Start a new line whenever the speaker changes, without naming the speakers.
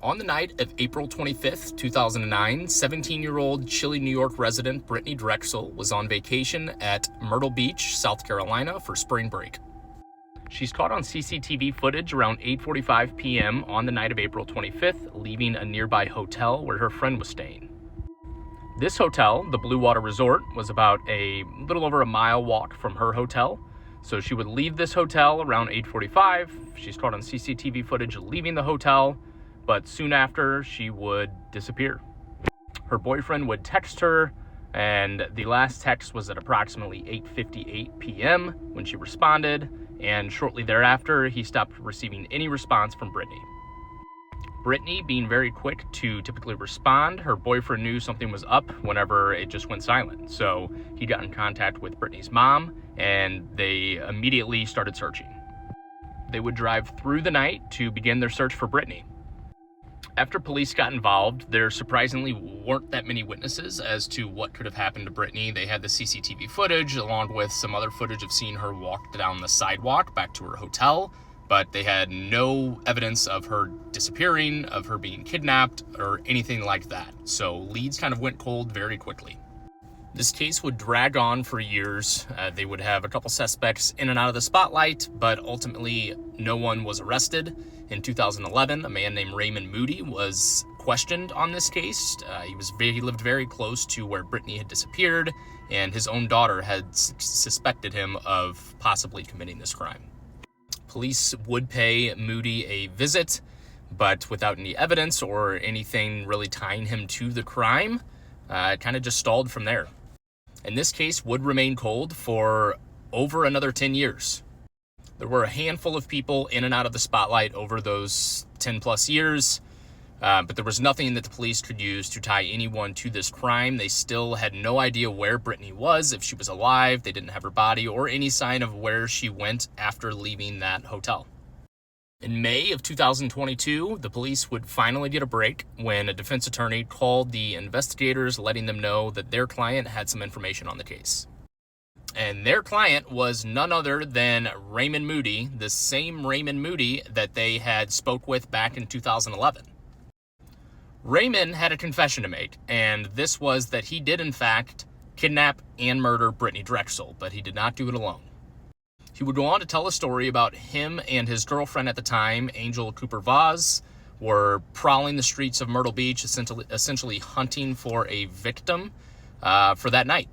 On the night of April 25th, 2009, 17-year-old Chile, New York resident Brittany Drexel was on vacation at Myrtle Beach, South Carolina for spring break. She's caught on CCTV footage around 8:45 p.m. on the night of April 25th, leaving a nearby hotel where her friend was staying. This hotel, the Blue Water Resort, was about a little over a mile walk from her hotel. So she would leave this hotel around 8:45. She's caught on CCTV footage leaving the hotel, but soon after she would disappear. Her boyfriend would text her, and the last text was at approximately 8:58 p.m. when she responded, and shortly thereafter, he stopped receiving any response from Brittany. Brittany, being very quick to typically respond, her boyfriend knew something was up whenever it just went silent. So he got in contact with Brittany's mom, and they immediately started searching. They would drive through the night to begin their search for Brittany. After police got involved, there surprisingly weren't that many witnesses as to what could have happened to Brittany. They had the CCTV footage along with some other footage of seeing her walk down the sidewalk back to her hotel, but they had no evidence of her disappearing, of her being kidnapped, or anything like that. So leads kind of went cold very quickly. This case would drag on for years. They would have a couple suspects in and out of the spotlight, but ultimately no one was arrested. In 2011, a man named Raymond Moody was questioned on this case. He lived very close to where Brittany had disappeared, and his own daughter had suspected him of possibly committing this crime. Police would pay Moody a visit, but without any evidence or anything really tying him to the crime, it kind of just stalled from there. And this case would remain cold for over another 10 years. There were a handful of people in and out of the spotlight over those 10 plus years, but there was nothing that the police could use to tie anyone to this crime. They still had no idea where Brittany was, if she was alive. They didn't have her body or any sign of where she went after leaving that hotel. In May of 2022, the police would finally get a break when a defense attorney called the investigators, letting them know that their client had some information on the case. And their client was none other than Raymond Moody, the same Raymond Moody that they had spoke with back in 2011. Raymond had a confession to make, and this was that he did in fact kidnap and murder Brittany Drexel, but he did not do it alone. He would go on to tell a story about him and his girlfriend at the time, Angel Cooper Vaz, were prowling the streets of Myrtle Beach, essentially hunting for a victim for that night.